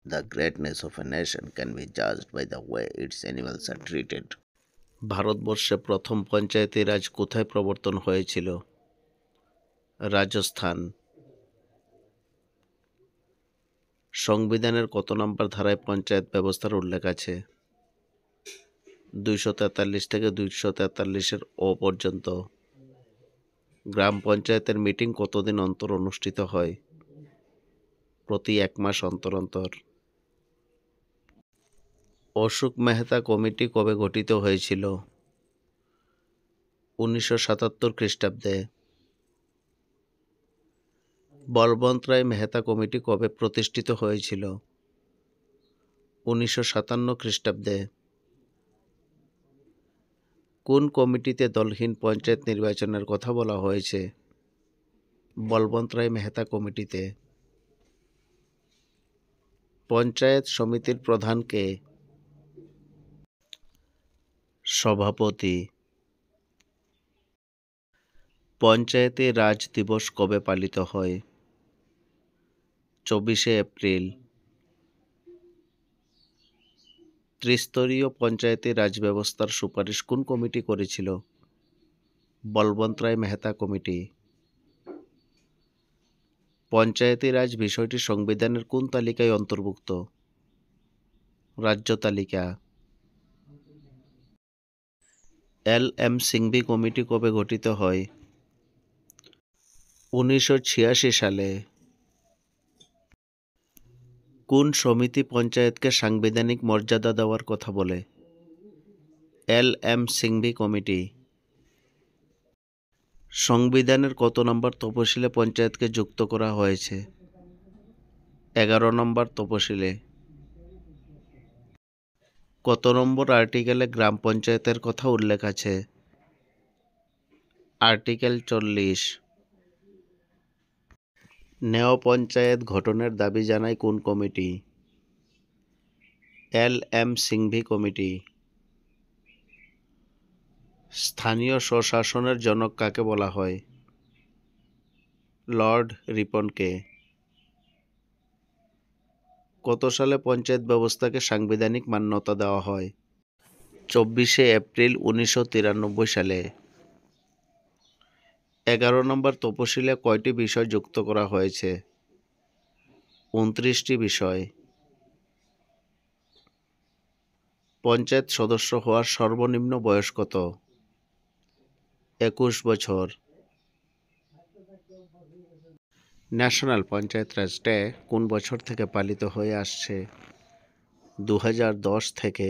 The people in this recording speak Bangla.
The greatness of a nation can be judged by the way its animals are treated. ভারতবর্ষে প্রথম পঞ্চায়েতি রাজ কোথায় প্রবর্তন হয়েছিল? রাজস্থান। সংবিধানের কত নম্বর ধারায় পঞ্চায়েত ব্যবস্থার উল্লেখ আছে? 243 থেকে 243 অ পর্যন্ত। গ্রাম পঞ্চায়েতের মিটিং কতদিন অন্তর অনুষ্ঠিত হয়? প্রতি 1 মাস অন্তর অন্তর। অশোক মেহতা কমিটি কবে গঠিত হয়েছিল? 1977 খ্রিস্টাব্দে। বলবন্ত রায় মেহতা কমিটি কবে প্রতিষ্ঠিত হয়েছিল? 1957 খ্রিস্টাব্দে। কোন কমিটিতে দলহীন পঞ্চায়েত নির্বাচনের কথা বলা হয়েছে? বলবন্ত রায় মেহতা কমিটিতে। পঞ্চায়েত সমিতির প্রধান কে? সভাপতি। পঞ্চায়েতে রাজ দিবস কবে পালিত হয়? 24শে এপ্রিল। ত্রিস্তরীয় পঞ্চায়েতে রাজ ব্যবস্থার সুপারিশ কোন কমিটি করেছিল? বলবন্ত রায় মেহতা কমিটি। পঞ্চায়েতি রাজ বিষয়টি সংবিধানের কোন তালিকায় অন্তর্ভুক্ত? রাজ্য তালিকা। এল.এম. সিংভি কমিটি কবে গঠিত হয়? 1986 সালে। কোন সমিতি পঞ্চায়েতকে সাংবিধানিক মর্যাদা দেওয়ার কথা বলে? এল.এম. সিংভি কমিটি। সংবিধানের কত নম্বর তফসিলে পঞ্চায়েতকে যুক্ত করা হয়েছে? 11 নম্বর তফসিলে। কত নম্বর আর্টিকেলে গ্রাম পঞ্চায়েতের কথা উল্লেখ আছে? আর্টিকেল 40। নেও পঞ্চায়েত গঠনের দাবি জানায় কোন কমিটি? এল.এম. সিংভি কমিটি। স্থানীয় স্বশাসনের জনক কাকে বলা হয়? লর্ড রিপনকে। কত সালে পঞ্চায়েত ব্যবস্থাকে সাংবিধানিক মান্যতা দেওয়া হয়? 24শে এপ্রিল 1993 সালে। 11 নম্বর তফসিলে কয়টি বিষয় যুক্ত করা হয়েছে? 29টি বিষয়। পঞ্চায়েত সদস্য হওয়ার সর্বনিম্ন বয়স কত? 21 বছর। ন্যাশনাল পঞ্চায়েত রাজ ডে কোন বছর থেকে পালিত হয়ে আসছে? 2010 থেকে।